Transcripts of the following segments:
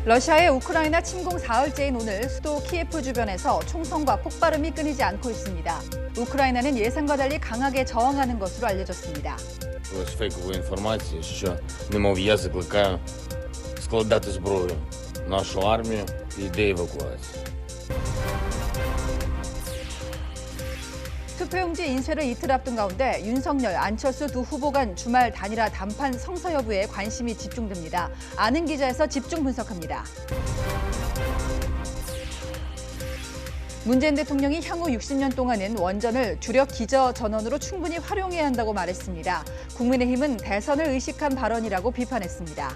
러시아의 우크라이나 침공 사흘째인 오늘 수도 키예프 주변에서 총성과 폭발음이 끊이지 않고 있습니다. 우크라이나는 예상과 달리 강하게 저항하는 것으로 알려졌습니다. Ось фейкової інформації, що немов я закликаю складати зброю. Нашу армію йде евакуація. 투표용지 인쇄를 이틀 앞둔 가운데 윤석열, 안철수 두 후보 간 주말 단일화 담판 성사 여부에 관심이 집중됩니다. 아는 기자에서 집중 분석합니다. 문재인 대통령이 향후 60년 동안은 원전을 주력 기저 전원으로 충분히 활용해야 한다고 말했습니다. 국민의힘은 대선을 의식한 발언이라고 비판했습니다.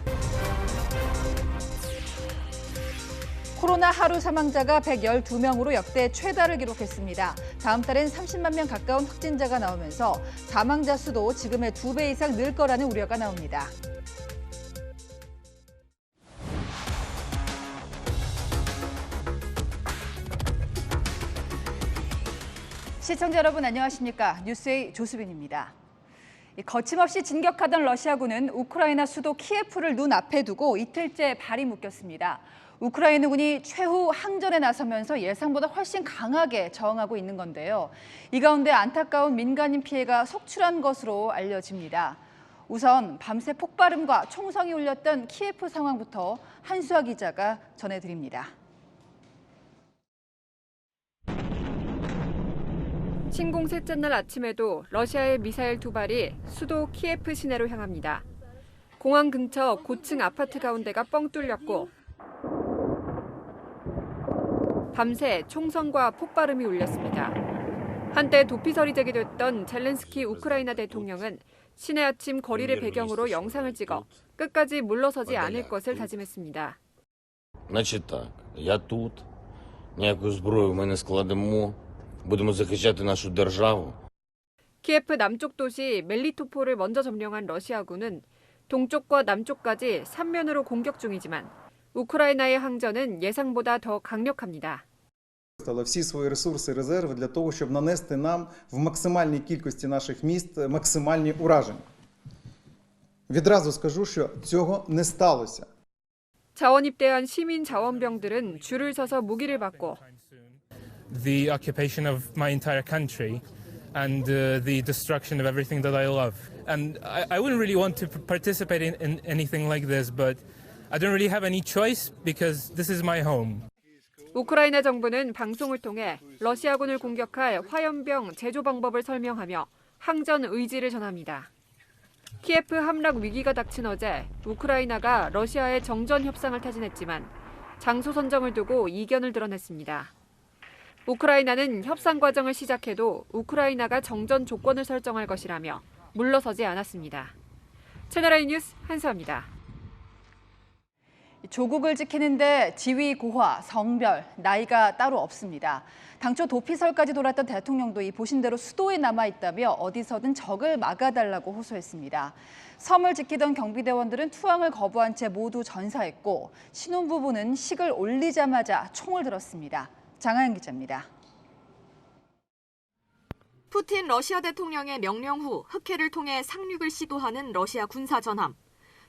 코로나 하루 사망자가 112명으로 역대 최다를 기록했습니다. 다음 달엔 30만 명 가까운 확진자가 나오면서 사망자 수도 지금의 2배 이상 늘 거라는 우려가 나옵니다. 시청자 여러분 안녕하십니까? 뉴스의 조수빈입니다. 거침없이 진격하던 러시아군은 우크라이나 수도 키예프를 눈앞에 두고 이틀째 발이 묶였습니다. 우크라이나군이 최후 항전에 나서면서 예상보다 훨씬 강하게 저항하고 있는 건데요. 이 가운데 안타까운 민간인 피해가 속출한 것으로 알려집니다. 우선 밤새 폭발음과 총성이 울렸던 키예프 상황부터 한수아 기자가 전해드립니다. 침공 셋째 날 아침에도 러시아의 미사일 2발이 수도 키예프 시내로 향합니다. 공항 근처 고층 아파트 가운데가 뻥 뚫렸고 밤새 총성과 폭발음이 울렸습니다. 한때 도피설이 제기됐던 젤렌스키 우크라이나 대통령은 신의 아침 거리를 배경으로 영상을 찍어 끝까지 물러서지 않을 것을 다짐했습니다. Значить так, я тут, ніяку зброю ми не складемо, будемо захищати нашу державу. 키예프 남쪽 도시 멜리토폴을 먼저 점령한 러시아군은 동쪽과 남쪽까지 3면으로 공격 중이지만 우크라이나의 항전은 예상보다 더 강력합니다. Всі свої ресурси, резерви для того, щоб нанести нам в максимальній кількості наших міст максимальні ураження. Відразу скажу, що цього не сталося. 자원 입대한 시민 자원병들은 줄을 서서 무기를 받고 the occupation of my entire country and the destruction of everything that I love. And I wouldn't really want to participate in anything like this, but I don't really have any choice because this is my home. 우크라이나 정부는 방송을 통해 러시아군을 공격할 화염병 제조 방법을 설명하며 항전 의지를 전합니다. 키예프 함락 위기가 닥친 어제 우크라이나가 러시아의 정전 협상을 타진했지만 장소 선정을 두고 이견을 드러냈습니다. 우크라이나는 협상 과정을 시작해도 우크라이나가 정전 조건을 설정할 것이라며 물러서지 않았습니다. 채널A 뉴스 한수아입니다. 조국을 지키는데 지위 고하, 성별, 나이가 따로 없습니다. 당초 도피설까지 돌았던 대통령도 이 보신대로 수도에 남아있다며 어디서든 적을 막아달라고 호소했습니다. 섬을 지키던 경비대원들은 투항을 거부한 채 모두 전사했고 신혼부부는 식을 올리자마자 총을 들었습니다. 장하연 기자입니다. 푸틴 러시아 대통령의 명령 후 흑해를 통해 상륙을 시도하는 러시아 군사 전함.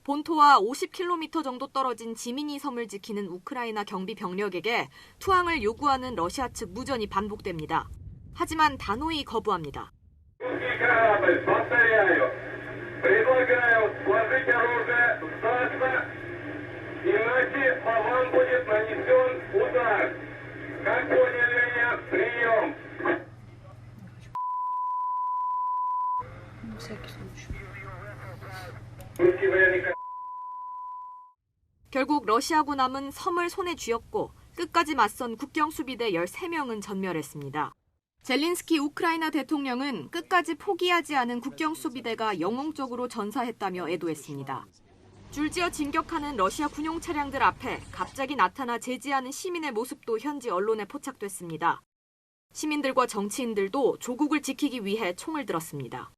본토와 50km 정도 떨어진 지미니 섬을 지키는 우크라이나 경비 병력에게 투항을 요구하는 러시아 측 무전이 반복됩니다. 하지만 단호히 거부합니다. 결국 러시아군 남은 섬을 손에 쥐었고 끝까지 맞선 국경수비대 13명은 전멸했습니다. 젤린스키 우크라이나 대통령은 끝까지 포기하지 않은 국경수비대가 영웅적으로 전사했다며 애도했습니다. 줄지어 진격하는 러시아 군용 차량들 앞에 갑자기 나타나 제지하는 시민의 모습도 현지 언론에 포착됐습니다. 시민들과 정치인들도 조국을 지키기 위해 총을 들었습니다.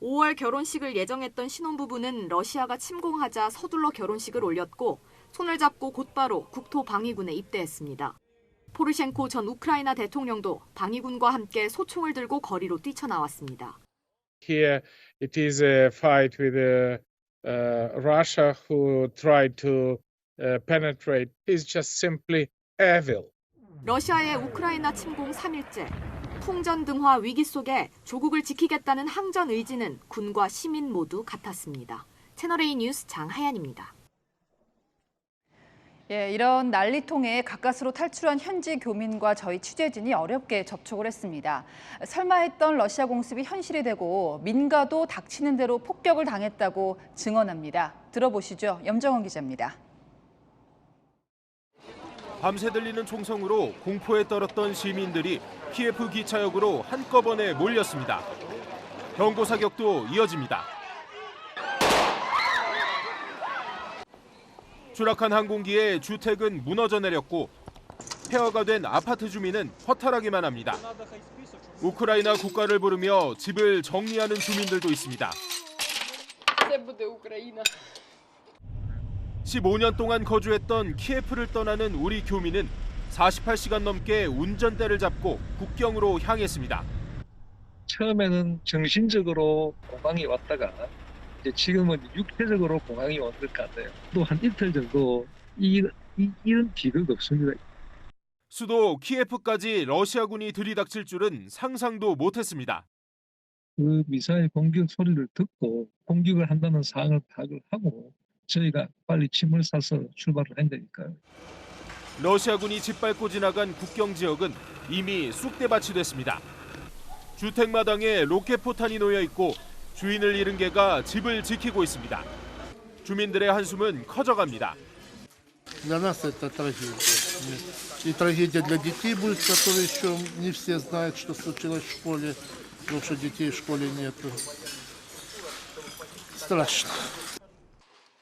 5월 결혼식을 예정했던 신혼부부는 러시아가 침공하자 서둘러 결혼식을 올렸고 손을 잡고 곧바로 국토방위군에 입대했습니다. 포르셴코 전 우크라이나 대통령도 방위군과 함께 소총을 들고 거리로 뛰쳐나왔습니다. Here it is a fight with Russia who tried to penetrate is just simply evil. 러시아의 우크라이나 침공 3일째. 풍전등화 위기 속에 조국을 지키겠다는 항전 의지는 군과 시민 모두 같았습니다. 채널A 뉴스 장하연입니다. 예, 이런 난리통에 가까스로 탈출한 현지 교민과 저희 취재진이 어렵게 접촉을 했습니다. 설마 했던 러시아 공습이 현실이 되고 민가도 닥치는 대로 폭격을 당했다고 증언합니다. 들어보시죠. 염정원 기자입니다. 밤새 들리는 총성으로 공포에 떨었던 시민들이 키예프 기차역으로 한꺼번에 몰렸습니다. 경고 사격도 이어집니다. 추락한 항공기에 주택은 무너져 내렸고 폐허가 된 아파트 주민은 허탈하기만 합니다. 우크라이나 국가를 부르며 집을 정리하는 주민들도 있습니다. 15년 동안 거주했던 키예프를 떠나는 우리 교민은 48시간 넘게 운전대를 잡고 국경으로 향했습니다. 처음에는 정신적으로 공황이 왔다가 이제 지금은 육체적으로 공황이 온 것 같아요. 또 한 이틀 정도 이런 기회가 없습니다. 수도 키예프까지 러시아군이 들이닥칠 줄은 상상도 못했습니다. 그 미사일 공격 소리를 듣고 공격을 한다는 사항을 파악을 하고 저희가 빨리 짐을 싸서 출발을 한다니까요. 러시아군이 짓밟고 지나간 국경 지역은 이미 쑥대밭이 됐습니다. 주택마당에 로켓포탄이 놓여 있고 주인을 잃은 개가 집을 지키고 있습니다. 주민들의 한숨은 커져갑니다. Для нас это трагедия. И трагедия для детей будет, которые еще не все знают, что случилось в школе, потому что детей в школе нету. Страшно.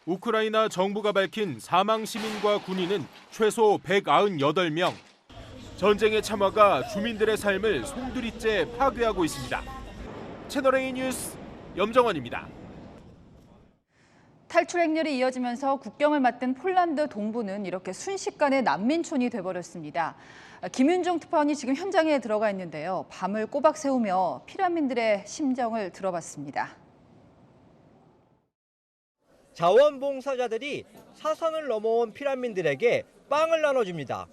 우크라이나 정부가 밝힌 사망 시민과 군인은 최소 198명. 전쟁의 참화가 주민들의 삶을 송두리째 파괴하고 있습니다. 채널A 뉴스 염정원입니다. 탈출 행렬이 이어지면서 국경을 맞댄 폴란드 동부는 이렇게 순식간에 난민촌이 돼버렸습니다. 김윤종 특파원이 지금 현장에 들어가 있는데요. 밤을 꼬박 새우며 피난민들의 심정을 들어봤습니다. 자원봉사자들이 사선을 넘어온 피난민들에게 빵을 나눠줍니다.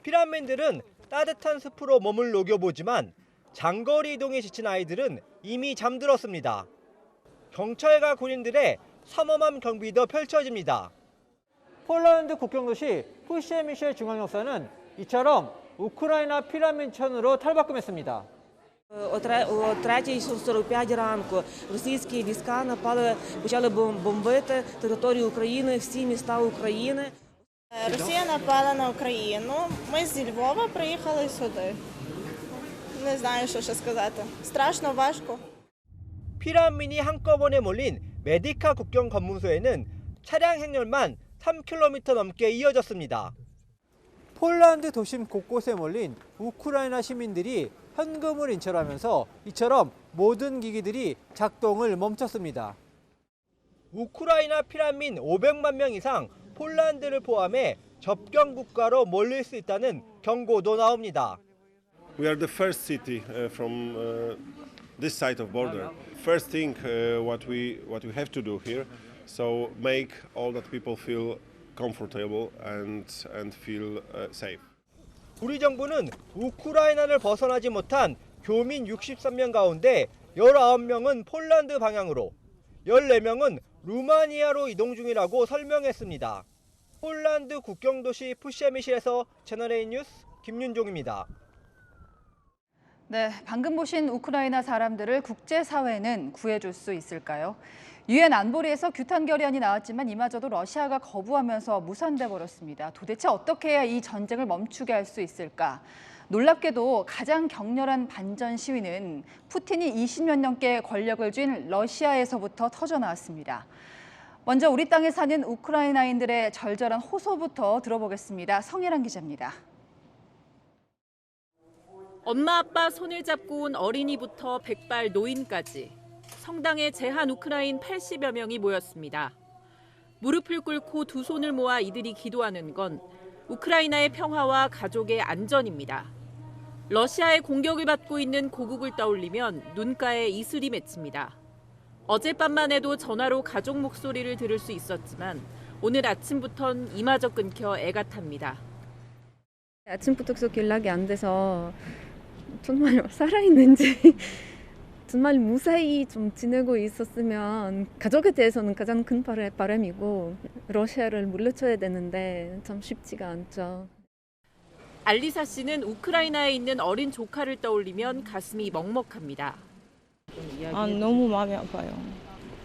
피난민들은 따뜻한 숲으로 몸을 녹여보지만 장거리 이동에 지친 아이들은 이미 잠들었습니다. 경찰과 군인들의 삼엄한 경비도 펼쳐집니다. 폴란드 국경도시 푸시에미시에 중앙역사는 이처럼 우크라이나 피난민촌으로 탈바꿈했습니다. О 3:45 ранку російські війська почали бомбити територію України, всі міста України. Росія напала на Україну. Ми зі Львова приїхали сюди. Не знаю, що ще сказати. Страшно, важко. 피난민이 한꺼번에 몰린 메디카 국경 검문소에는 차량 행렬만 3km 넘게 이어졌습니다. 폴란드 도심 곳곳에 몰린 우크라이나 시민들이 현금을 인출하면서 이처럼 모든 기기들이 작동을 멈췄습니다. 우크라이나 피난민 500만 명 이상 폴란드를 포함해 접경 국가로 몰릴 수 있다는 경고도 나옵니다. We are the first city from this side of border. First thing what we have to do here, so make all that people feel comfortable and feel safe. 우리 정부는 우크라이나를 벗어나지 못한 교민 63명 가운데 19명은 폴란드 방향으로, 14명은 루마니아로 이동 중이라고 설명했습니다. 폴란드 국경도시 푸시에미시에서 채널A 뉴스 김윤종입니다. 네, 방금 보신 우크라이나 사람들을 국제사회는 구해줄 수 있을까요? 유엔 안보리에서 규탄 결의안이 나왔지만 이마저도 러시아가 거부하면서 무산돼 버렸습니다. 도대체 어떻게 해야 이 전쟁을 멈추게 할 수 있을까? 놀랍게도 가장 격렬한 반전 시위는 푸틴이 20년 넘게 권력을 쥔 러시아에서부터 터져나왔습니다. 먼저 우리 땅에 사는 우크라이나인들의 절절한 호소부터 들어보겠습니다. 성혜란 기자입니다. 엄마 아빠 손을 잡고 온 어린이부터 백발 노인까지 성당에 제한 우크라인 80여 명이 모였습니다. 무릎을 꿇고 두 손을 모아 이들이 기도하는 건 우크라이나의 평화와 가족의 안전입니다. 러시아의 공격을 받고 있는 고국을 떠올리면 눈가에 이슬이 맺힙니다. 어젯밤만 해도 전화로 가족 목소리를 들을 수 있었지만 오늘 아침부턴 이마저 끊겨 애가 탑니다. 아침부터 계속 연락이 안 돼서 정말 살아있는지 정말 무사히 좀 지내고 있었으면 가족에 대해서는 가장 큰 바람이고 러시아를 물리쳐야 되는데 참 쉽지가 않죠. 알리사 씨는 우크라이나에 있는 어린 조카를 떠올리면 가슴이 먹먹합니다. 너무 마음이 아파요.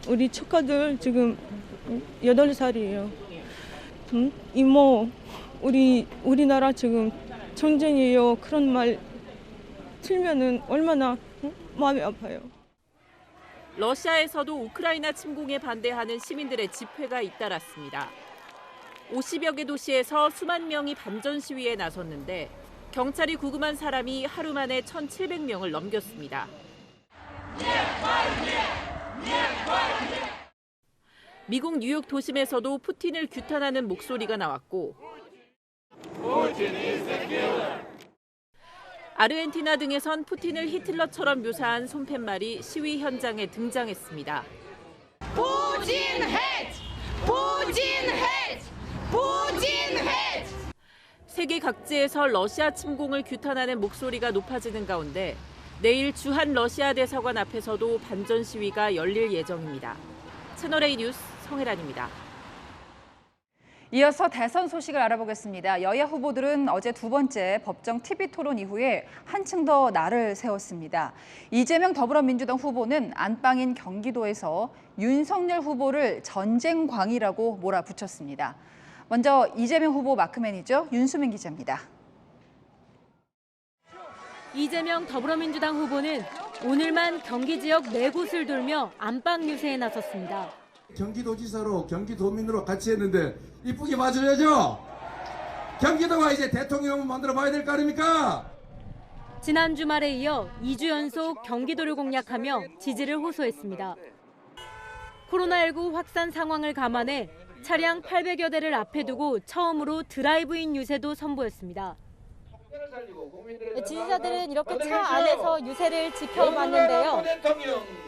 우리 조카들 지금 8살이에요. 이모, 우리나라 지금 전쟁이에요. 그런 말 틀면은 얼마나 마음이 아파요. 러시아에서도 우크라이나 침공에 반대하는 시민들의 집회가 잇따랐습니다. 50여 개 도시에서 수만 명이 반전 시위에 나섰는데 경찰이 구금한 사람이 하루 만에 1,700명을 넘겼습니다. 미국 뉴욕 도심에서도 푸틴을 규탄하는 목소리가 나왔고 아르헨티나 등에선 푸틴을 히틀러처럼 묘사한 손팻말이 시위 현장에 등장했습니다. Putin hate! Putin hate! Putin hate! 세계 각지에서 러시아 침공을 규탄하는 목소리가 높아지는 가운데 내일 주한 러시아 대사관 앞에서도 반전 시위가 열릴 예정입니다. 채널A 뉴스 성혜란입니다. 이어서 대선 소식을 알아보겠습니다. 여야 후보들은 어제 두 번째 법정 TV 토론 이후에 한층 더 날을 세웠습니다. 이재명 더불어민주당 후보는 안방인 경기도에서 윤석열 후보를 전쟁광이라고 몰아붙였습니다. 먼저 이재명 후보 마크맨이죠. 윤수민 기자입니다. 이재명 더불어민주당 후보는 오늘만 경기 지역 4곳을 돌며 안방 유세에 나섰습니다. 경기도지사로 경기도민으로 같이 했는데 이쁘게 봐줘야죠. 경기도가 이제 대통령 만들어 봐야 될 거 아닙니까? 지난 주말에 이어 2주 연속 경기도를 공략하며 지지를 호소했습니다. 코로나19 확산 상황을 감안해 차량 800여 대를 앞에 두고 처음으로 드라이브인 유세도 선보였습니다. 지지자들은 이렇게 차 안에서 유세를 지켜봤는데요.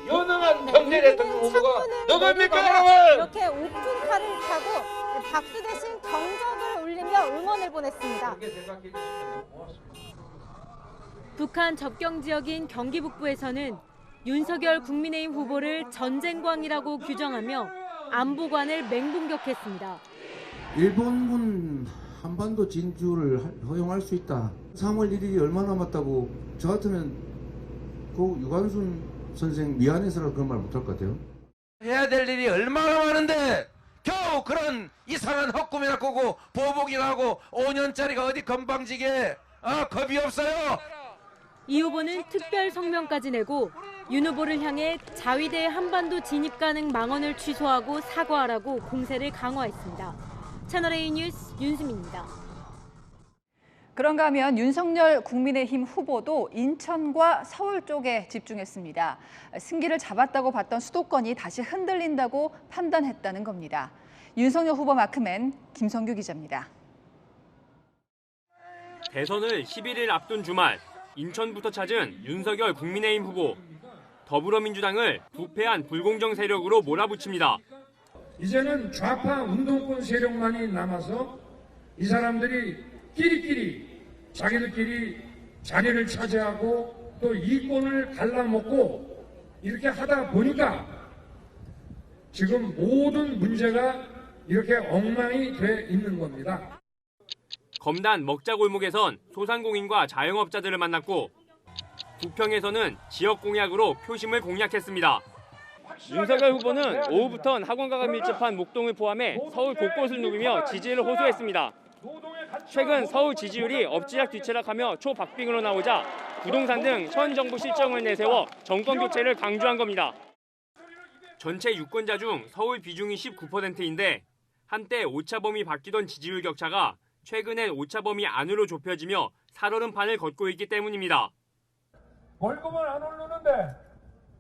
유능한 경제 대통령 후보가 누굽니까 여러분? 이렇게 오픈카를 타고 박수 대신 경적을 울리며 응원을 보냈습니다. 북한 접경 지역인 경기 북부에서는 윤석열 국민의힘 후보를 전쟁광이라고 규정하며 안보관을 맹공격했습니다. 일본군 한반도 진주를 허용할 수 있다. 3월 1일이 얼마 남았다고 저 같으면 그 유관순 선생 미안해서라도 그런 말 못할 것 같아요. 해야 될 일이 얼마나 많은데 겨우 그런 이상한 헛꿈이나 꾸고 보복이나 하고 5년짜리가 어디 건방지게 겁이 없어요. 이 후보는 특별 성명까지 내고 윤 후보를 향해 자위대 한반도 진입 가능 망언을 취소하고 사과하라고 공세를 강화했습니다. 채널A 뉴스 윤수민입니다. 그런가 하면 윤석열 국민의힘 후보도 인천과 서울 쪽에 집중했습니다. 승기를 잡았다고 봤던 수도권이 다시 흔들린다고 판단했다는 겁니다. 윤석열 후보 마크맨 김성규 기자입니다. 대선을 11일 앞둔 주말 인천부터 찾은 윤석열 국민의힘 후보. 더불어민주당을 부패한 불공정 세력으로 몰아붙입니다. 이제는 좌파 운동권 세력만이 남아서 이 사람들이 끼리끼리 자기들끼리 자리를 차지하고 또 이권을 갈라먹고 이렇게 하다 보니까 지금 모든 문제가 이렇게 엉망이 돼 있는 겁니다. 검단 먹자골목에선 소상공인과 자영업자들을 만났고 부평에서는 지역 공약으로 표심을 공략했습니다. 윤석열 후보는 오후부턴 학원가가 밀집한 목동을 포함해 서울 곳곳을 누비며 지지를 호소했습니다. 최근 서울 지지율이 엎치락 뒤치락하며 초박빙으로 나오자 부동산 등 현 정부 실정을 내세워 정권 교체를 강조한 겁니다. 전체 유권자 중 서울 비중이 19%인데 한때 오차범위 바뀌던 지지율 격차가 최근엔 오차범위 안으로 좁혀지며 살얼음판을 걷고 있기 때문입니다. 월급은 안 오르는데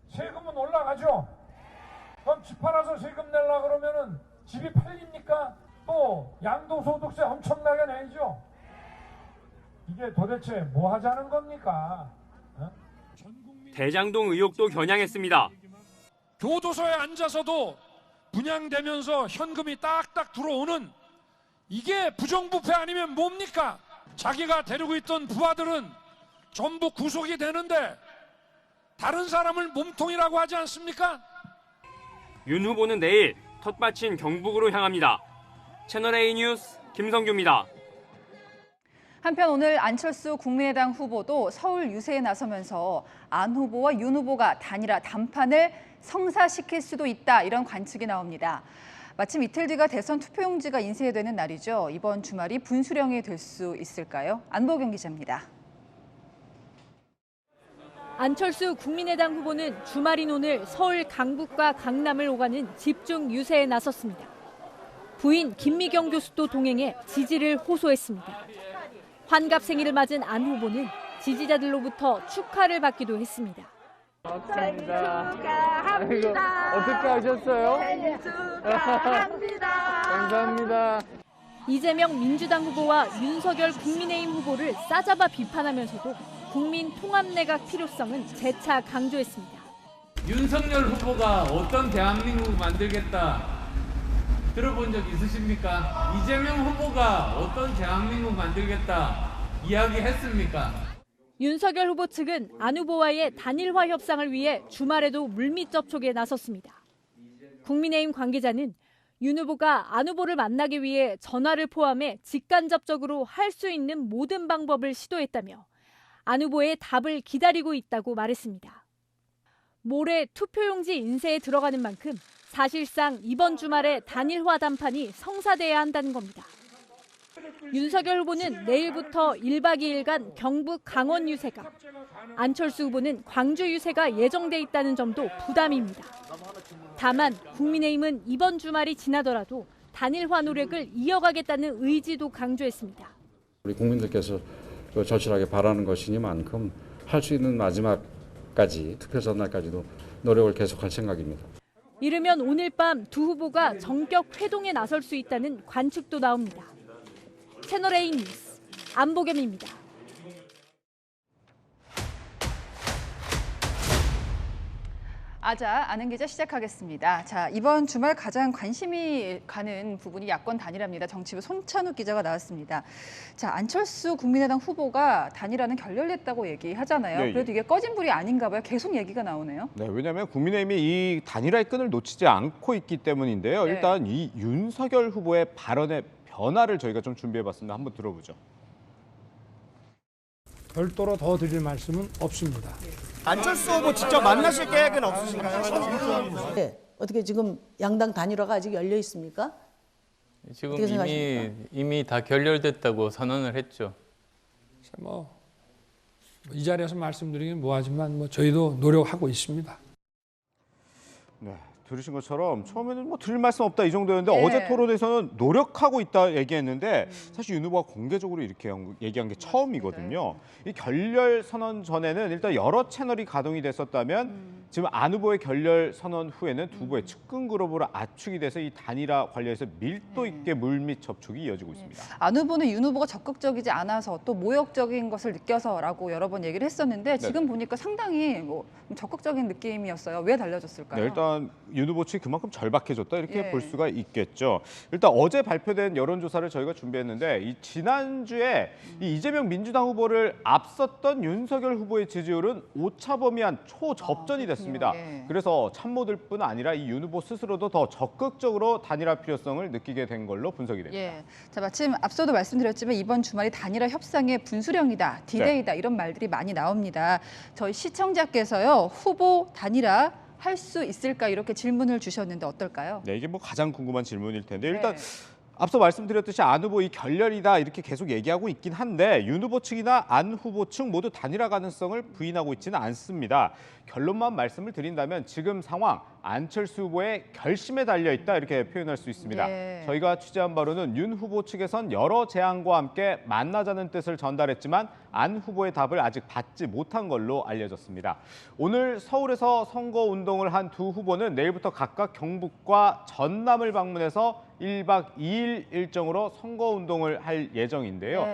세금은 올라가죠. 그럼 집 팔아서 세금 내려고 그러면은 집이 팔립니까? 또 양도소득세 엄청나게 내죠. 이게 도대체 뭐 하자는 겁니까? 대장동 의혹도 겨냥했습니다. 교도소에 앉아서도 분양되면서 현금이 딱딱 들어오는 이게 부정부패 아니면 뭡니까? 자기가 데리고 있던 부하들은 전부 구속이 되는데 다른 사람을 몸통이라고 하지 않습니까? 윤 후보는 내일 텃밭인 경북으로 향합니다. 채널A 뉴스 김성규입니다. 한편 오늘 안철수 국민의당 후보도 서울 유세에 나서면서 안 후보와 윤 후보가 단일화 담판을 성사시킬 수도 있다, 이런 관측이 나옵니다. 마침 이틀 뒤가 대선 투표용지가 인쇄되는 날이죠. 이번 주말이 분수령이 될 수 있을까요? 안보경 기자입니다. 안철수 국민의당 후보는 주말인 오늘 서울 강북과 강남을 오가는 집중 유세에 나섰습니다. 부인 김미경 교수도 동행해 지지를 호소했습니다. 환갑 생일을 맞은 안 후보는 지지자들로부터 축하를 받기도 했습니다. 생일 축하합니다. 어떻게 하셨어요? 생일 축하합니다. 감사합니다. 이재명 민주당 후보와 윤석열 국민의힘 후보를 싸잡아 비판하면서도 국민 통합내각 필요성은 재차 강조했습니다. 윤석열 후보가 어떤 대한민국 만들겠다 들어본 적 있으십니까? 이재명 후보가 어떤 대한민국 만들겠다 이야기했습니까? 윤석열 후보 측은 안 후보와의 단일화 협상을 위해 주말에도 물밑 접촉에 나섰습니다. 국민의힘 관계자는 윤 후보가 안 후보를 만나기 위해 전화를 포함해 직간접적으로 할 수 있는 모든 방법을 시도했다며 안 후보의 답을 기다리고 있다고 말했습니다. 모레 투표용지 인쇄에 들어가는 만큼 사실상 이번 주말에 단일화 담판이 성사돼야 한다는 겁니다. 윤석열 후보는 내일부터 1박 2일간 경북 강원 유세가, 안철수 후보는 광주 유세가 예정돼 있다는 점도 부담입니다. 다만 국민의힘은 이번 주말이 지나더라도 단일화 노력을 이어가겠다는 의지도 강조했습니다. 우리 국민들께서 절실하게 바라는 것이니만큼 할 수 있는 마지막까지 투표 전날까지도 노력을 계속할 생각입니다. 이르면 오늘 밤 두 후보가 정격 회동에 나설 수 있다는 관측도 나옵니다. 채널A 뉴스 안보겸입니다. 아자, 아는 기자 시작하겠습니다. 자, 이번 주말 가장 관심이 가는 부분이 야권 단일화입니다. 정치부 손찬욱 기자가 나왔습니다. 자, 안철수 국민의당 후보가 단일화는 결렬됐다고 얘기하잖아요. 네, 그래도 이게 꺼진 불이 아닌가 봐요. 계속 얘기가 나오네요. 네, 왜냐하면 국민의힘이 이 단일화의 끈을 놓치지 않고 있기 때문인데요. 네. 일단 이 윤석열 후보의 발언의 변화를 저희가 좀 준비해봤습니다. 한번 들어보죠. 별도로 더 드릴 말씀은 없습니다. 안철수 후보 직접 만나실 계획은 없으신가요? 네, 어떻게 지금 양당 단일화가 아직 열려 있습니까? 지금 이미 다 결렬됐다고 선언을 했죠. 이 자리에서 말씀드리긴 뭐하지만 저희도 노력하고 있습니다. 네, 들으신 것처럼 처음에는 뭐 드릴 말씀 없다 이 정도였는데 네. 어제 토론에서는 노력하고 있다 얘기했는데 사실 윤 후보가 공개적으로 이렇게 얘기한 게 처음이거든요. 이 결렬 선언 전에는 일단 여러 채널이 가동이 됐었다면 지금 안 후보의 결렬 선언 후에는 두 후보의 측근 그룹으로 압축이 돼서 이 단일화 관련해서 밀도 있게 물밑 접촉이 이어지고 있습니다. 안 후보는 윤 후보가 적극적이지 않아서 또 모욕적인 것을 느껴서라고 여러 번 얘기를 했었는데 지금 보니까 상당히 적극적인 느낌이었어요. 왜 달라졌을까요? 네, 일단 윤 후보 측이 그만큼 절박해졌다 이렇게 볼 수가 있겠죠. 일단 어제 발표된 여론조사를 저희가 준비했는데 이 지난주에 이 이재명 민주당 후보를 앞섰던 윤석열 후보의 지지율은 오차범위한 초접전이 됐습니다. 그래서 참모들뿐 아니라 이 윤 후보 스스로도 더 적극적으로 단일화 필요성을 느끼게 된 걸로 분석이 됩니다. 예. 자, 마침 앞서도 말씀드렸지만 이번 주말이 단일화 협상의 분수령이다, 디데이다 이런 말들이 많이 나옵니다. 저희 시청자께서요, 후보 단일화 할 수 있을까 이렇게 질문을 주셨는데 어떨까요? 네, 이게 뭐 가장 궁금한 질문일 텐데 일단 앞서 말씀드렸듯이 안 후보 이 결렬이다 이렇게 계속 얘기하고 있긴 한데 윤 후보 측이나 안 후보 측 모두 단일화 가능성을 부인하고 있지는 않습니다. 결론만 말씀을 드린다면 지금 상황 안철수 후보의 결심에 달려 있다 이렇게 표현할 수 있습니다. 저희가 취재한 바로는 윤 후보 측에선 여러 제안과 함께 만나자는 뜻을 전달했지만 안 후보의 답을 아직 받지 못한 걸로 알려졌습니다. 오늘 서울에서 선거운동을 한 두 후보는 내일부터 각각 경북과 전남을 방문해서 1박 2일 일정으로 선거운동을 할 예정인데요.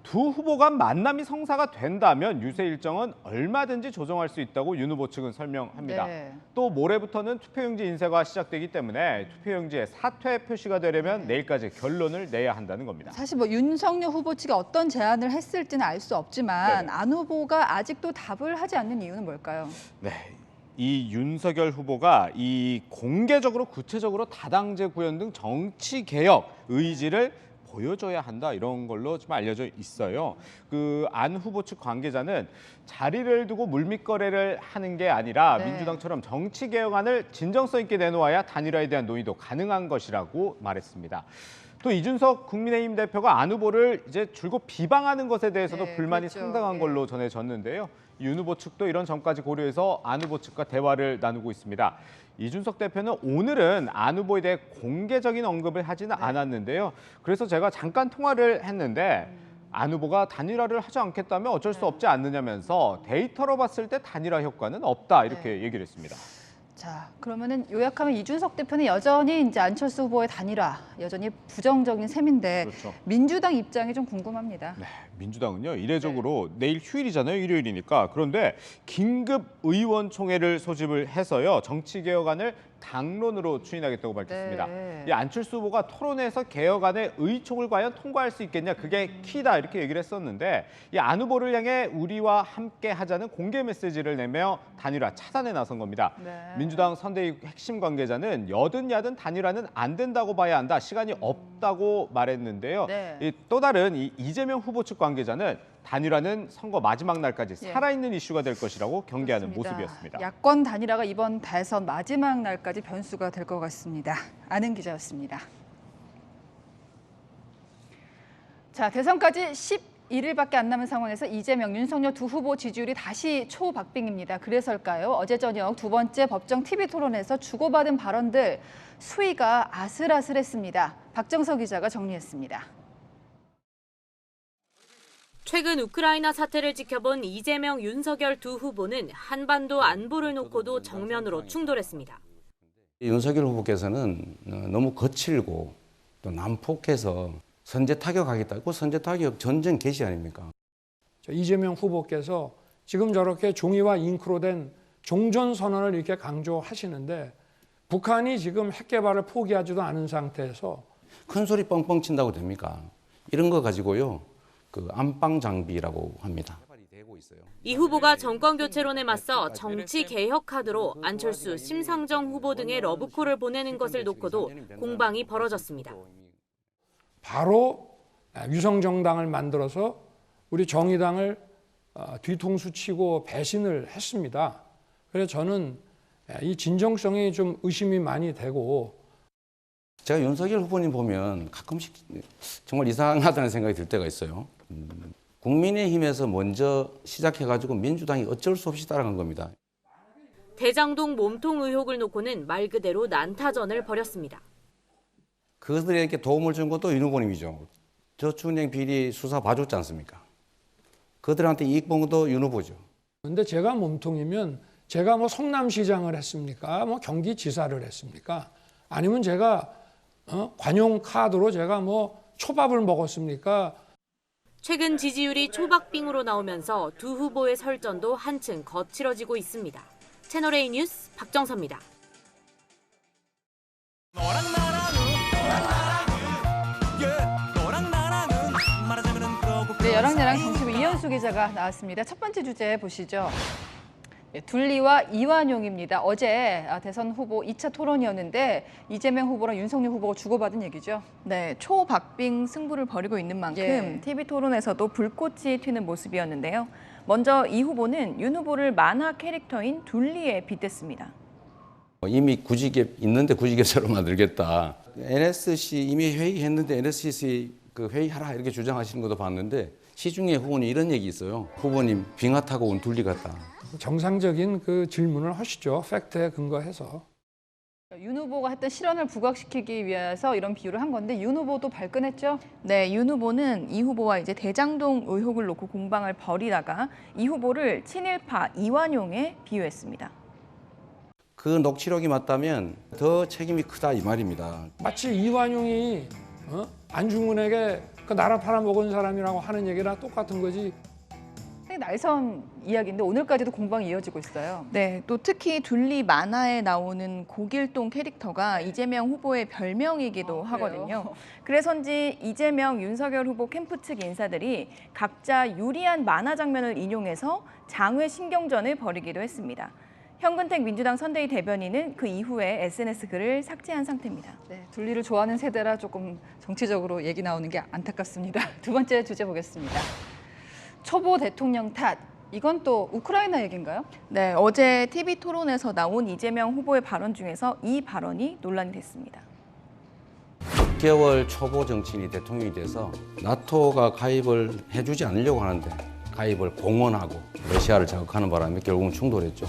두 후보 간 만남이 성사가 된다면 유세 일정은 얼마든지 조정할 수 있다고 윤 후보 측은 설명합니다. 네. 또 모레부터는 투표용지 인쇄가 시작되기 때문에 투표용지에 사퇴 표시가 되려면 내일까지 결론을 내야 한다는 겁니다. 사실 뭐 윤석열 후보 측이 어떤 제안을 했을지는 알 수 없지만 네네. 안 후보가 아직도 답을 하지 않는 이유는 뭘까요? 네. 이 윤석열 후보가 이 공개적으로 구체적으로 다당제 구현 등 정치 개혁 의지를 보여줘야 한다 이런 걸로 좀 알려져 있어요. 그 안 후보 측 관계자는 자리를 두고 물밑거래를 하는 게 아니라 네. 민주당처럼 정치 개혁안을 진정성 있게 내놓아야 단일화에 대한 논의도 가능한 것이라고 말했습니다. 또 이준석 국민의힘 대표가 안 후보를 이제 줄곧 비방하는 것에 대해서도 네, 불만이 그렇죠. 상당한 걸로 전해졌는데요. 윤 후보 측도 이런 점까지 고려해서 안 후보 측과 대화를 나누고 있습니다. 이준석 대표는 오늘은 안 후보에 대해 공개적인 언급을 하지는 않았는데요. 그래서 제가 잠깐 통화를 했는데 안 후보가 단일화를 하지 않겠다면 어쩔 수 없지 않느냐면서 데이터로 봤을 때 단일화 효과는 없다 이렇게 얘기를 했습니다. 자, 그러면은 요약하면 이준석 대표는 여전히 이제 안철수 후보의 단일화 여전히 부정적인 셈인데 그렇죠. 민주당 입장이 좀 궁금합니다. 네, 민주당은요 이례적으로 내일 휴일이잖아요, 일요일이니까. 그런데 긴급 의원총회를 소집을 해서요 정치개혁안을 당론으로 추진하겠다고 밝혔습니다. 네. 이 안철수 후보가 토론에서 개혁안의 의총을 과연 통과할 수 있겠냐, 그게 키다 이렇게 얘기를 했었는데 이 안 후보를 향해 우리와 함께 하자는 공개 메시지를 내며 단일화 차단에 나선 겁니다. 네. 민주당 선대위 핵심 관계자는 여든 야든 단일화는 안 된다고 봐야 한다, 시간이 없다고 말했는데요. 네. 이 또 다른 이재명 후보 측 관계자는 단일화는 선거 마지막 날까지 예. 살아있는 이슈가 될 것이라고 경계하는 그렇습니다. 모습이었습니다. 야권 단일화가 이번 대선 마지막 날까지 변수가 될 것 같습니다. 아는 기자였습니다. 자, 대선까지 11일밖에 안 남은 상황에서 이재명, 윤석열 두 후보 지지율이 다시 초박빙입니다. 그래서일까요? 어제 저녁 두 번째 법정 TV 토론에서 주고받은 발언들 수위가 아슬아슬했습니다. 박정석 기자가 정리했습니다. 최근 우크라이나 사태를 지켜본 이재명, 윤석열 두 후보는 한반도 안보를 놓고도 정면으로 충돌했습니다. 윤석열 후보께서는 너무 거칠고 또 난폭해서 선제 타격하겠다. 그 선제 타격 전쟁 개시 아닙니까? 이재명 후보께서 지금 저렇게 종이와 잉크로 된 종전 선언을 이렇게 강조하시는데 북한이 지금 핵 개발을 포기하지도 않은 상태에서 큰 소리 뻥뻥 친다고 됩니까? 이런 거 가지고요. 그 안방 장비라고 합니다. 이 후보가 정권 교체론에 맞서 정치 개혁 카드로 안철수, 심상정 후보 등의 러브콜을 보내는 것을 놓고도 공방이 벌어졌습니다. 바로 위성정당을 만들어서 우리 정의당을 뒤통수 치고 배신을 했습니다. 그래서 저는 이 진정성이 좀 의심이 많이 되고, 제가 윤석열 후보님 보면 가끔씩 정말 이상하다는 생각이 들 때가 있어요. 국민의힘에서 먼저 시작해가지고 민주당이 어쩔 수 없이 따라간 겁니다. 대장동 몸통 의혹을 놓고는 말 그대로 난타전을 벌였습니다. 그들에게 도움을 준 것도 윤 후보님이죠. 저축은행 비리 수사 봐줬지 않습니까? 그들한테 이익 본 것도 윤 후보죠. 그런데 제가 몸통이면 제가 뭐 성남시장을 했습니까? 뭐 경기지사를 했습니까? 아니면 제가 관용 카드로 제가 뭐 초밥을 먹었습니까? 최근 지지율이 초박빙으로 나오면서 두 후보의 설전도 한층 거칠어지고 있습니다. 채널A 뉴스 박정서입니다. 네, 여랑야랑 정치부 이현수 기자가 나왔습니다. 첫 번째 주제 보시죠. 네, 둘리와 이완용입니다. 어제 대선 후보 2차 토론이었는데 이재명 후보랑 윤석열 후보가 주고받은 얘기죠. 네, 초박빙 승부를 벌이고 있는 만큼 예. TV 토론에서도 불꽃이 튀는 모습이었는데요. 먼저 이 후보는 윤 후보를 만화 캐릭터인 둘리에 빗댔습니다. 이미 구직에 있는데 구직앱처럼 만들겠다. NSC 이미 회의했는데 NSC 그 회의하라 이렇게 주장하시는 것도 봤는데 시중에 후보님 이런 얘기 있어요. 후보님 빙하 타고 온 둘리 같다. 정상적인 그 질문을 하시죠. 팩트에 근거해서. 윤 후보가 했던 실언을 부각시키기 위해서 이런 비유를 한 건데 윤 후보도 발끈했죠? 네, 윤 후보는 이 후보와 이제 대장동 의혹을 놓고 공방을 벌이다가 이 후보를 친일파 이완용에 비유했습니다. 그 녹취록이 맞다면 더 책임이 크다 이 말입니다. 마치 이완용이 안중근에게 그 나라 팔아먹은 사람이라고 하는 얘기랑 똑같은 거지. 날선 이야기인데 오늘까지도 공방이 이어지고 있어요. 네, 또 특히 둘리 만화에 나오는 고길동 캐릭터가 이재명 후보의 별명이기도 하거든요. 그래서인지 이재명, 윤석열 후보 캠프 측 인사들이 각자 유리한 만화 장면을 인용해서 장외 신경전을 벌이기도 했습니다. 현근택 민주당 선대위 대변인은 그 이후에 SNS 글을 삭제한 상태입니다. 네, 둘리를 좋아하는 세대라 조금 정치적으로 얘기 나오는 게 안타깝습니다. 두 번째 주제 보겠습니다. 초보 대통령 탓. 이건 또 우크라이나 얘기인가요? 네, 어제 TV 토론에서 나온 이재명 후보의 발언 중에서 이 발언이 논란이 됐습니다. 6개월 초보 정치인이 대통령이 돼서 나토가 가입을 해주지 않으려고 하는데 가입을 공언하고 러시아를 자극하는 바람에 결국은 충돌했죠.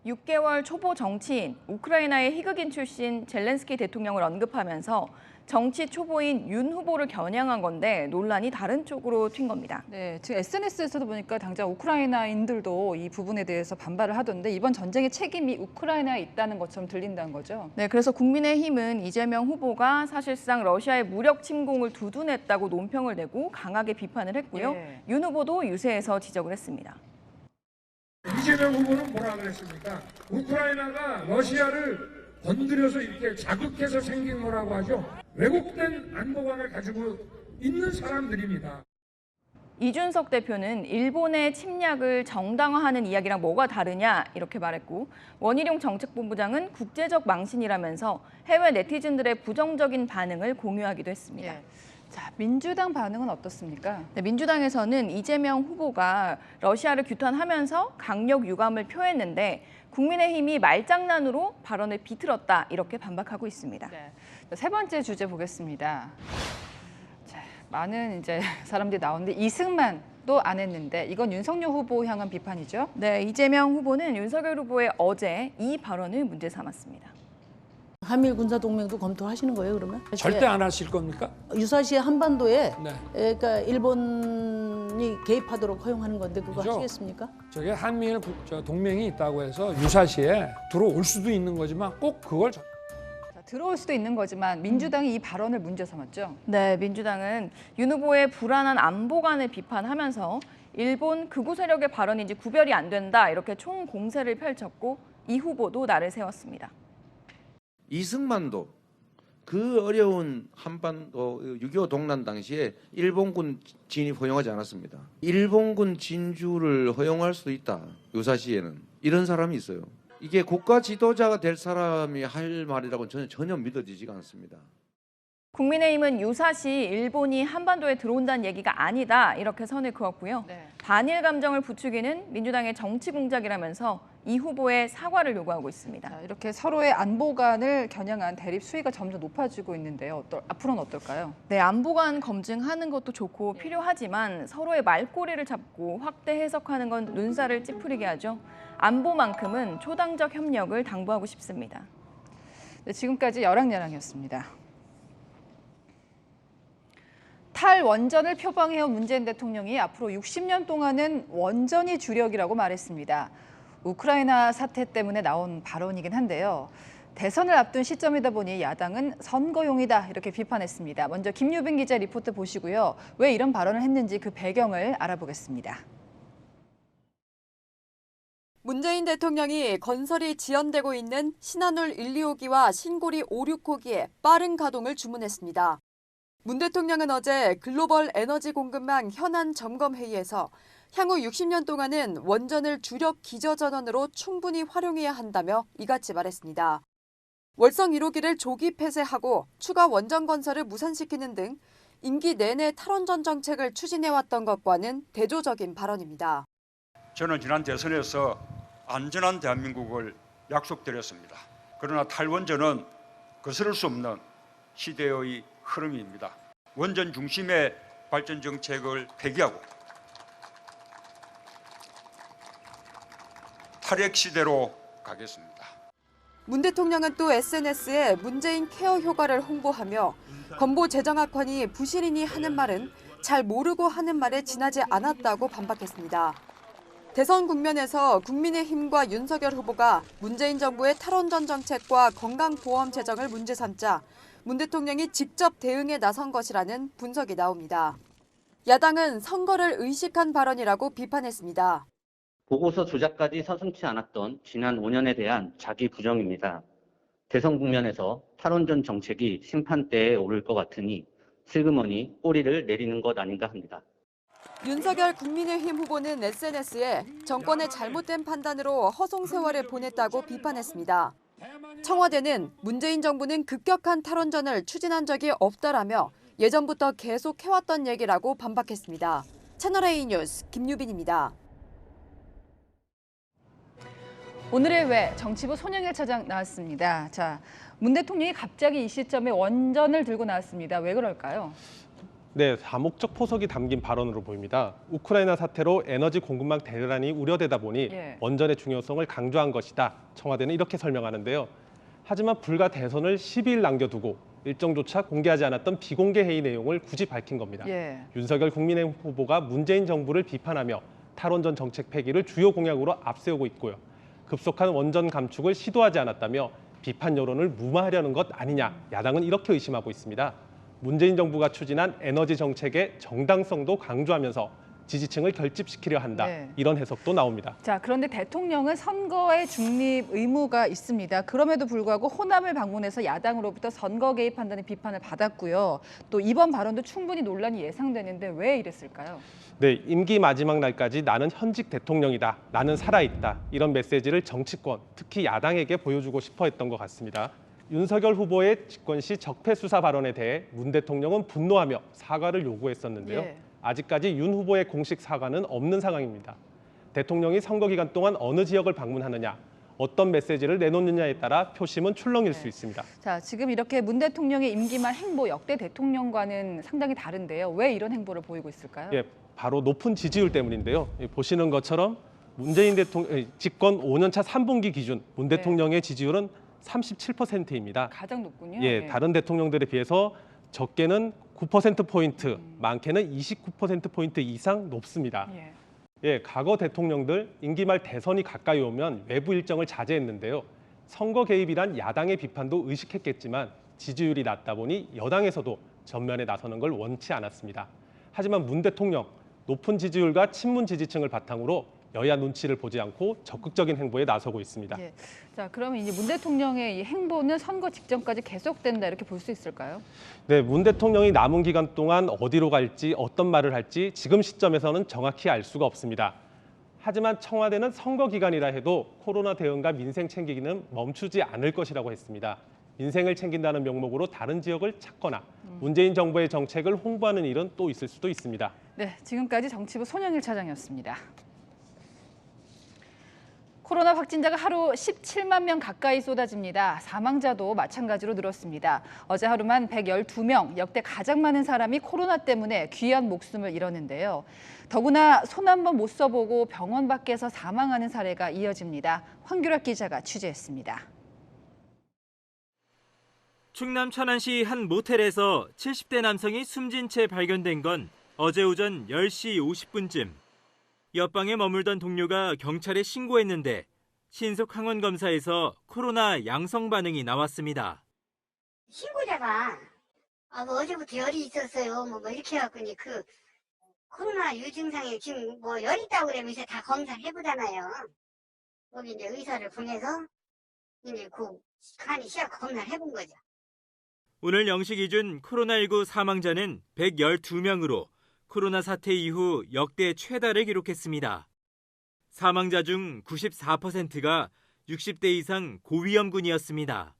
6개월 초보 정치인, 우크라이나의 희극인 출신 젤렌스키 대통령을 언급하면서 정치 초보인 윤 후보를 겨냥한 건데 논란이 다른 쪽으로 튄 겁니다. 네, 지금 SNS에서도 보니까 당장 우크라이나인들도 이 부분에 대해서 반발을 하던데 이번 전쟁의 책임이 우크라이나에 있다는 것처럼 들린다는 거죠. 네, 그래서 국민의힘은 이재명 후보가 사실상 러시아의 무력 침공을 두둔했다고 논평을 내고 강하게 비판을 했고요. 예. 윤 후보도 유세에서 지적을 했습니다. 이재명 후보는 뭐라 그랬습니까? 우크라이나가 러시아를 건드려서 이렇게 자극해서 생긴 거라고 하죠. 왜곡된 안보관을 가지고 있는 사람들입니다. 이준석 대표는 일본의 침략을 정당화하는 이야기랑 뭐가 다르냐 이렇게 말했고, 원희룡 정책본부장은 국제적 망신이라면서 해외 네티즌들의 부정적인 반응을 공유하기도 했습니다. 예. 자, 민주당 반응은 어떻습니까? 네, 민주당에서는 이재명 후보가 러시아를 규탄하면서 강력 유감을 표했는데 국민의힘이 말장난으로 발언을 비틀었다 이렇게 반박하고 있습니다. 네. 세 번째 주제 보겠습니다. 자, 많은 이제 사람들이 나오는데 이승만도 안 했는데 이건 윤석열 후보 향한 비판이죠? 네, 이재명 후보는 윤석열 후보의 어제 이 발언을 문제 삼았습니다. 한미일 군사동맹도 검토하시는 거예요, 그러면? 절대 안 하실 겁니까? 유사시에 한반도에 네. 그러니까 일본이 개입하도록 허용하는 건데 그거 그죠? 하시겠습니까? 저게 한미일 동맹이 있다고 해서 유사시에 들어올 수도 있는 거지만 꼭 그걸 자, 들어올 수도 있는 거지만 민주당이 이 발언을 문제 삼았죠? 네, 민주당은 윤 후보의 불안한 안보관을 비판하면서 일본 극우 세력의 발언인지 구별이 안 된다 이렇게 총공세를 펼쳤고 이 후보도 날을 세웠습니다. 이승만도 그 어려운 한반도 6.25 동란 당시에 일본군 진입 허용하지 않았습니다. 일본군 진주를 허용할 수도 있다. 유사시에는 이런 사람이 있어요. 이게 국가 지도자가 될 사람이 할 말이라고는 저는 전혀 믿어지지가 않습니다. 국민의힘은 유사시 일본이 한반도에 들어온다는 얘기가 아니다 이렇게 선을 그었고요. 네. 반일 감정을 부추기는 민주당의 정치 공작이라면서 이 후보의 사과를 요구하고 있습니다. 자, 이렇게 서로의 안보관을 겨냥한 대립 수위가 점점 높아지고 있는데요. 앞으로는 어떨까요? 네, 안보관 검증하는 것도 좋고 필요하지만 서로의 말꼬리를 잡고 확대 해석하는 건 눈살을 찌푸리게 하죠. 안보만큼은 초당적 협력을 당부하고 싶습니다. 네, 지금까지 여랑야랑이었습니다. 탈원전을 표방해온 문재인 대통령이 앞으로 60년 동안은 원전이 주력이라고 말했습니다. 우크라이나 사태 때문에 나온 발언이긴 한데요. 대선을 앞둔 시점이다 보니 야당은 선거용이다 이렇게 비판했습니다. 먼저 김유빈 기자 리포트 보시고요. 왜 이런 발언을 했는지 그 배경을 알아보겠습니다. 문재인 대통령이 건설이 지연되고 있는 신한울 1, 2호기와 신고리 5, 6호기에 빠른 가동을 주문했습니다. 문 대통령은 어제 글로벌 에너지 공급망 현안 점검 회의에서 향후 60년 동안은 원전을 주력 기저전원으로 충분히 활용해야 한다며 이같이 말했습니다. 월성 1호기를 조기 폐쇄하고 추가 원전 건설을 무산시키는 등 임기 내내 탈원전 정책을 추진해왔던 것과는 대조적인 발언입니다. 저는 지난 대선에서 안전한 대한민국을 약속드렸습니다. 그러나 탈원전은 거스를 수 없는 시대의 흐름입니다. 원전 중심의 발전 정책을 폐기하고 탈핵 시대로 가겠습니다. 문 대통령은 또 SNS에 문재인 케어 효과를 홍보하며 건보 재정 악화니 부실이니 하는 말은 잘 모르고 하는 말에 지나지 않았다고 반박했습니다. 대선 국면에서 국민의힘과 윤석열 후보가 문재인 정부의 탈원전 정책과 건강보험 재정을 문제 삼자 문 대통령이 직접 대응에 나선 것이라는 분석이 나옵니다. 야당은 선거를 의식한 발언이라고 비판했습니다. 보고서 조작까지 서슴지 않았던 지난 5년에 대한 자기 부정입니다. 대선 국면에서 탈원전 정책이 심판대에 오를 것 같으니 슬그머니 꼬리를 내리는 것 아닌가 합니다. 윤석열 국민의힘 후보는 SNS에 정권의 잘못된 판단으로 허송 세월을 보냈다고 비판했습니다. 청와대는 문재인 정부는 급격한 탈원전을 추진한 적이 없다라며 예전부터 계속 해왔던 얘기라고 반박했습니다. 채널A 뉴스 김유빈입니다. 오늘의 왜 정치부 손영일 차장 나왔습니다. 자, 문 대통령이 갑자기 이 시점에 원전을 들고 나왔습니다. 왜 그럴까요? 네, 다목적 포석이 담긴 발언으로 보입니다. 우크라이나 사태로 에너지 공급망 대란이 우려되다 보니 원전의 중요성을 강조한 것이다. 청와대는 이렇게 설명하는데요. 하지만 불과 대선을 12일 남겨두고 일정조차 공개하지 않았던 비공개 회의 내용을 굳이 밝힌 겁니다. 윤석열 국민의힘 후보가 문재인 정부를 비판하며 탈원전 정책 폐기를 주요 공약으로 앞세우고 있고요. 급속한 원전 감축을 시도하지 않았다며 비판 여론을 무마하려는 것 아니냐, 야당은 이렇게 의심하고 있습니다. 문재인 정부가 추진한 에너지 정책의 정당성도 강조하면서 지지층을 결집시키려 한다. 이런 해석도 나옵니다. 자, 그런데 대통령은 선거에 중립 의무가 있습니다. 그럼에도 불구하고 호남을 방문해서 야당으로부터 선거 개입한다는 비판을 받았고요. 또 이번 발언도 충분히 논란이 예상되는데 왜 이랬을까요? 네, 임기 마지막 날까지 나는 현직 대통령이다. 나는 살아있다. 이런 메시지를 정치권, 특히 야당에게 보여주고 싶어 했던 것 같습니다. 윤석열 후보의 집권 시 적폐 수사 발언에 대해 문 대통령은 분노하며 사과를 요구했었는데요. 아직까지 윤 후보의 공식 사과는 없는 상황입니다. 대통령이 선거 기간 동안 어느 지역을 방문하느냐, 어떤 메시지를 내놓느냐에 따라 표심은 출렁일 수 있습니다. 자, 지금 이렇게 문 대통령의 임기 말 행보 역대 대통령과는 상당히 다른데요. 왜 이런 행보를 보이고 있을까요? 예, 바로 높은 지지율 때문인데요. 보시는 것처럼 문재인 대통령 집권 5년차 3분기 기준 문 대통령의 지지율은 37%입니다. 가장 높군요. 예, 다른 대통령들에 비해서 적게는 9%포인트, 많게는 29%포인트 이상 높습니다. 예, 과거 대통령들 임기 말 대선이 가까이 오면 외부 일정을 자제했는데요. 선거 개입이란 야당의 비판도 의식했겠지만 지지율이 낮다 보니 여당에서도 전면에 나서는 걸 원치 않았습니다. 하지만 문 대통령, 높은 지지율과 친문 지지층을 바탕으로 여야 눈치를 보지 않고 적극적인 행보에 나서고 있습니다. 자, 그러면 이제 문 대통령의 이 행보는 선거 직전까지 계속된다 이렇게 볼 수 있을까요? 네, 문 대통령이 남은 기간 동안 어디로 갈지 어떤 말을 할지 지금 시점에서는 정확히 알 수가 없습니다. 하지만 청와대는 선거 기간이라 해도 코로나 대응과 민생 챙기기는 멈추지 않을 것이라고 했습니다. 민생을 챙긴다는 명목으로 다른 지역을 찾거나 문재인 정부의 정책을 홍보하는 일은 또 있을 수도 있습니다. 네, 지금까지 정치부 손영일 차장이었습니다. 코로나 확진자가 하루 17만 명 가까이 쏟아집니다. 사망자도 마찬가지로 늘었습니다. 어제 하루만 112명, 역대 가장 많은 사람이 코로나 때문에 귀한 목숨을 잃었는데요. 더구나 손 한 번 못 써보고 병원 밖에서 사망하는 사례가 이어집니다. 황규락 기자가 취재했습니다. 충남 천안시 한 모텔에서 70대 남성이 숨진 채 발견된 건 어제 오전 10시 50분쯤. 옆방에 머물던 동료가 경찰에 신고했는데 신속 항원 검사에서 코로나 양성 반응이 나왔습니다. 신고자가 어제부터 열이 있었어요. 뭐 이렇게 해갖고니 그 코로나 유증상에 지금 뭐 열 있다고 그러면 이제 다 검사를 해보잖아요. 거기 이제 의사를 보내서 이제 그 간이 시약 검사를 해본 거죠. 오늘 0시 기준 코로나19 사망자는 112명으로 코로나 사태 이후 역대 최다를 기록했습니다. 사망자 중 94%가 60대 이상 고위험군이었습니다.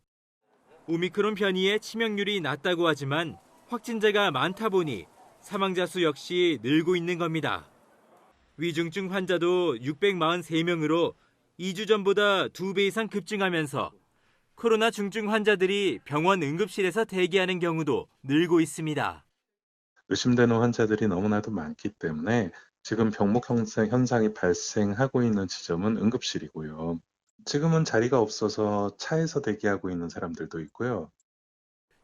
오미크론 변이의 치명률이 낮다고 하지만 확진자가 많다 보니 사망자 수 역시 늘고 있는 겁니다. 위중증 환자도 643명으로 2주 전보다 2배 이상 급증하면서 코로나 중증 환자들이 병원 응급실에서 대기하는 경우도 늘고 있습니다. 의심되는 환자들이 너무나도 많기 때문에 지금 병목 현상이 발생하고 있는 지점은 응급실이고요. 지금은 자리가 없어서 차에서 대기하고 있는 사람들도 있고요.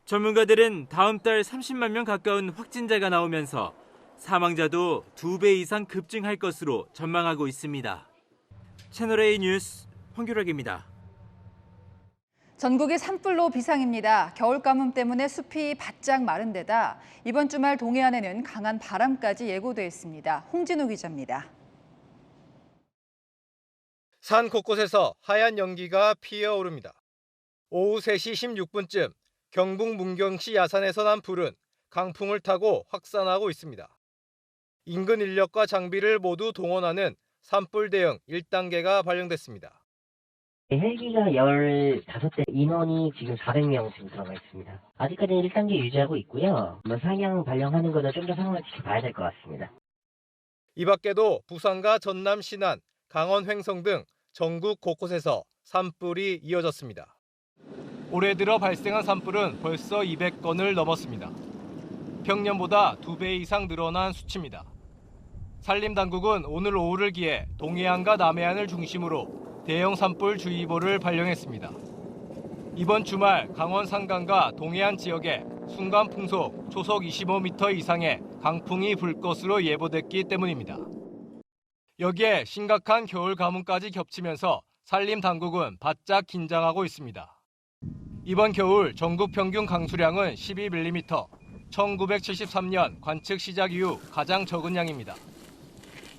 전문가들은 다음 달 30만 명 가까운 확진자가 나오면서 사망자도 2배 이상 급증할 것으로 전망하고 있습니다. 채널A 뉴스 황규락입니다. 전국이 산불로 비상입니다. 겨울 가뭄 때문에 숲이 바짝 마른 데다 이번 주말 동해안에는 강한 바람까지 예고돼 있습니다. 홍진우 기자입니다. 산 곳곳에서 하얀 연기가 피어오릅니다. 오후 3시 16분쯤 경북 문경시 야산에서 난 불은 강풍을 타고 확산하고 있습니다. 인근 인력과 장비를 모두 동원하는 산불 대응 1단계가 발령됐습니다. 헬기가 15대, 인원이 지금 400명 지금 들어가 있습니다. 아직까지는 1단계 유지하고 있고요. 상향 발령하는 거는 좀 더 상황을 지켜봐야 될 것 같습니다. 이 밖에도 부산과 전남 신안, 강원 횡성 등 전국 곳곳에서 산불이 이어졌습니다. 올해 들어 발생한 산불은 벌써 200건을 넘었습니다. 평년보다 2배 이상 늘어난 수치입니다. 산림당국은 오늘 오후를 기해 동해안과 남해안을 중심으로 대형 산불 주의보를 발령했습니다. 이번 주말 강원 산간과 동해안 지역에 순간 풍속 초속 25m 이상의 강풍이 불 것으로 예보됐기 때문입니다. 여기에 심각한 겨울 가뭄까지 겹치면서 산림당국은 바짝 긴장하고 있습니다. 이번 겨울 전국 평균 강수량은 12mm, 1973년 관측 시작 이후 가장 적은 양입니다.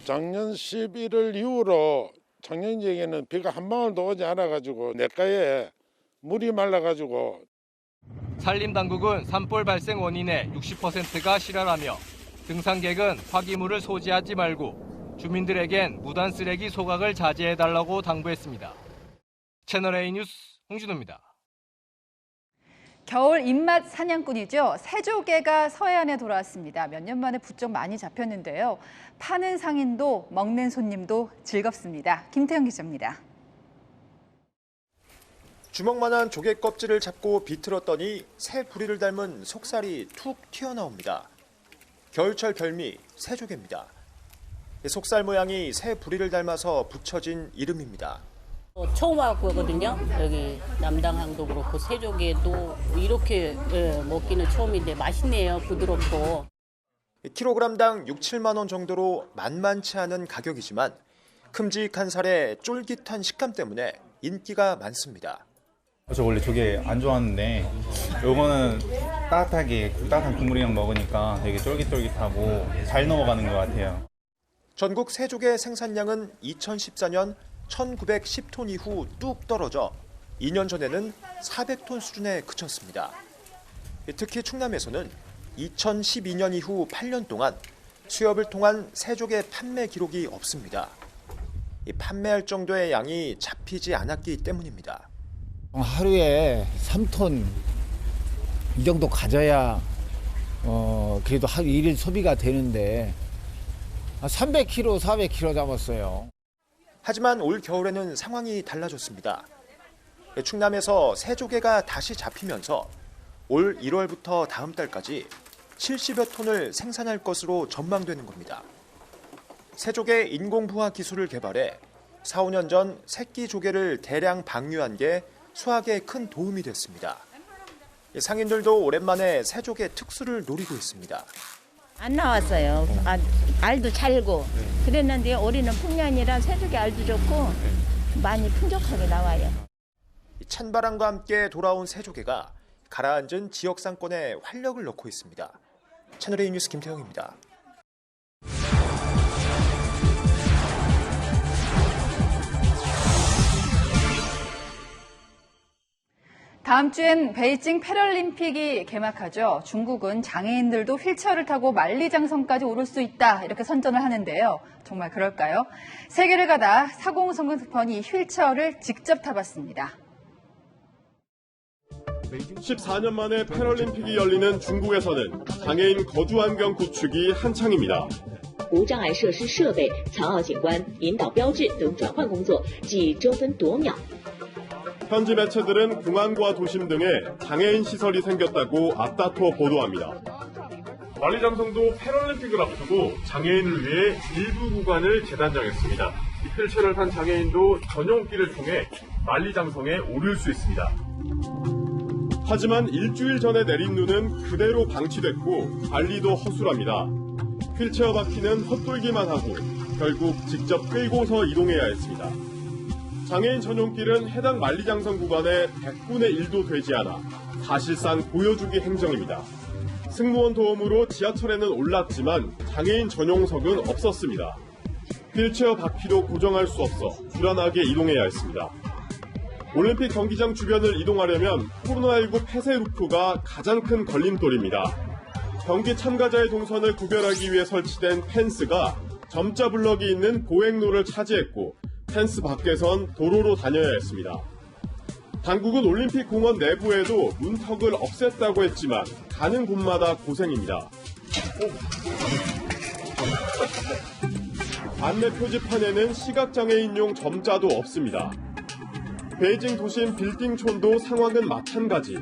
작년 11월 이후로 작년 지역에는 비가 한 방울도 오지 않아가지고 냇가에 물이 말라가지고 산림당국은 산불 발생 원인의 60%가 실화라며 등산객은 화기물을 소지하지 말고 주민들에겐 무단 쓰레기 소각을 자제해달라고 당부했습니다. 채널A 뉴스 홍진호입니다. 겨울 입맛 사냥꾼이죠. 새조개가 서해안에 돌아왔습니다. 몇 년 만에 부쩍 많이 잡혔는데요. 파는 상인도 먹는 손님도 즐겁습니다. 김태형 기자입니다. 주먹만한 조개 껍질을 잡고 비틀었더니 새 부리를 닮은 속살이 툭 튀어나옵니다. 겨울철 별미 새조개입니다. 속살 모양이 새 부리를 닮아서 붙여진 이름입니다. 처음 와봤거든요. 여기 남당항도 그렇고 새조개도 이렇게 먹기는 처음인데 맛있네요. 부드럽고. 킬로그램당 6, 7만 원 정도로 만만치 않은 가격이지만 큼직한 살에 쫄깃한 식감 때문에 인기가 많습니다. 저 원래 조개 안 좋아하는데 요거는 따뜻한 국물이랑 먹으니까 되게 쫄깃쫄깃하고 잘 넘어가는 것 같아요. 전국 새조개 생산량은 2014년 1910톤 이후 뚝 떨어져 2년 전에는 400톤 수준에 그쳤습니다. 특히 충남에서는 2012년 이후 8년 동안 수협을 통한 새조개 판매 기록이 없습니다. 판매할 정도의 양이 잡히지 않았기 때문입니다. 하루에 3톤 이 정도 가져야 그래도 하루 1일 소비가 되는데 300kg, 400kg 잡았어요. 하지만 올 겨울에는 상황이 달라졌습니다. 충남에서 새조개가 다시 잡히면서 올 1월부터 다음 달까지 70여 톤을 생산할 것으로 전망되는 겁니다. 새조개 인공부화 기술을 개발해 4, 5년 전 새끼 조개를 대량 방류한 게 수확에 큰 도움이 됐습니다. 상인들도 오랜만에 새조개 특수를 노리고 있습니다. 안 나왔어요. 알도 잘고 그랬는데 올해는 풍년이라 새조개 알도 좋고 많이 풍족하게 나와요. 찬바람과 함께 돌아온 새조개가 가라앉은 지역 상권에 활력을 넣고 있습니다. 채널A 뉴스 김태형입니다. 다음 주엔 베이징 패럴림픽이 개막하죠. 중국은 장애인들도 휠체어를 타고 만리장성까지 오를 수 있다 이렇게 선전을 하는데요. 정말 그럴까요? 세계를 가다 사공성근 특파원이 휠체어를 직접 타봤습니다. 14년 만에 패럴림픽이 열리는 중국에서는 장애인 거주 환경 구축이 한창입니다. 无障碍设施设备、残奥景观、引导标志等转换工作即争分夺秒。 현지 매체들은 공항과 도심 등에 장애인 시설이 생겼다고 앞다퉈 보도합니다. 만리장성도 패럴림픽을 앞두고 장애인을 위해 일부 구간을 재단장했습니다. 휠체어를 탄 장애인도 전용길을 통해 만리장성에 오를 수 있습니다. 하지만 일주일 전에 내린 눈은 그대로 방치됐고 관리도 허술합니다. 휠체어 바퀴는 헛돌기만 하고 결국 직접 끌고서 이동해야 했습니다. 장애인 전용길은 해당 만리장성 구간의 100분의 1도 되지 않아 사실상 보여주기 행정입니다. 승무원 도움으로 지하철에는 올랐지만 장애인 전용석은 없었습니다. 휠체어 바퀴도 고정할 수 없어 불안하게 이동해야 했습니다. 올림픽 경기장 주변을 이동하려면 코로나19 폐쇄 루프가 가장 큰 걸림돌입니다. 경기 참가자의 동선을 구별하기 위해 설치된 펜스가 점자 블럭이 있는 보행로를 차지했고 펜스 밖에선 도로로 다녀야 했습니다. 당국은 올림픽 공원 내부에도 문턱을 없앴다고 했지만 가는 곳마다 고생입니다. 안내 표지판에는 시각장애인용 점자도 없습니다. 베이징 도심 빌딩촌도 상황은 마찬가지.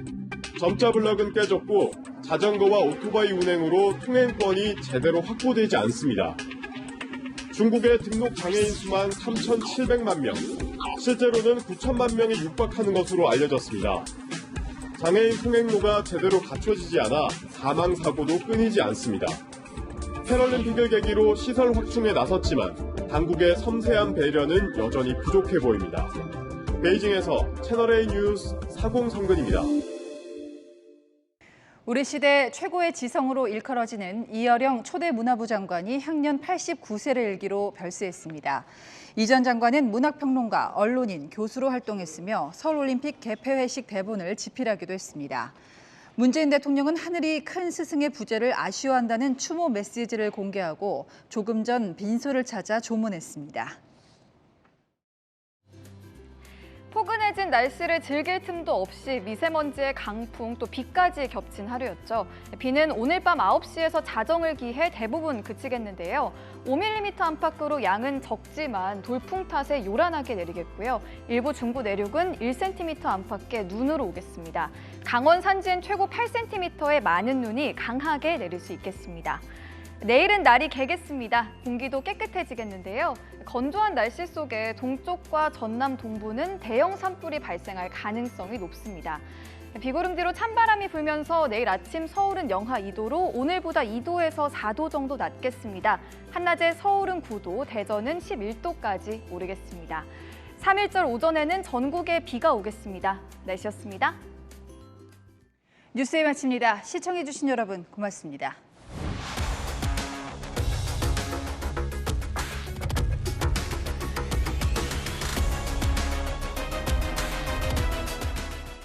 점자 블럭은 깨졌고 자전거와 오토바이 운행으로 통행권이 제대로 확보되지 않습니다. 중국의 등록 장애인 수만 3,700만 명, 실제로는 9천만 명에 육박하는 것으로 알려졌습니다. 장애인 통행로가 제대로 갖춰지지 않아 사망 사고도 끊이지 않습니다. 패럴림픽을 계기로 시설 확충에 나섰지만 당국의 섬세한 배려는 여전히 부족해 보입니다. 베이징에서 채널A 뉴스 사공성근입니다. 우리 시대 최고의 지성으로 일컬어지는 이어령 초대 문화부 장관이 향년 89세를 일기로 별세했습니다. 이 전 장관은 문학평론가, 언론인, 교수로 활동했으며 서울올림픽 개폐회식 대본을 집필하기도 했습니다. 문재인 대통령은 하늘이 큰 스승의 부재를 아쉬워한다는 추모 메시지를 공개하고 조금 전 빈소를 찾아 조문했습니다. 포근해진 날씨를 즐길 틈도 없이 미세먼지의 강풍 또 비까지 겹친 하루였죠. 비는 오늘 밤 9시에서 자정을 기해 대부분 그치겠는데요. 5mm 안팎으로 양은 적지만 돌풍 탓에 요란하게 내리겠고요. 일부 중부 내륙은 1cm 안팎의 눈으로 오겠습니다. 강원 산지엔 최고 8cm의 많은 눈이 강하게 내릴 수 있겠습니다. 내일은 날이 개겠습니다. 공기도 깨끗해지겠는데요. 건조한 날씨 속에 동쪽과 전남 동부는 대형 산불이 발생할 가능성이 높습니다. 비구름 뒤로 찬바람이 불면서 내일 아침 서울은 영하 2도로 오늘보다 2도에서 4도 정도 낮겠습니다. 한낮에 서울은 9도, 대전은 11도까지 오르겠습니다. 3.1절 오전에는 전국에 비가 오겠습니다. 날씨였습니다. 뉴스에 마칩니다. 시청해주신 여러분 고맙습니다.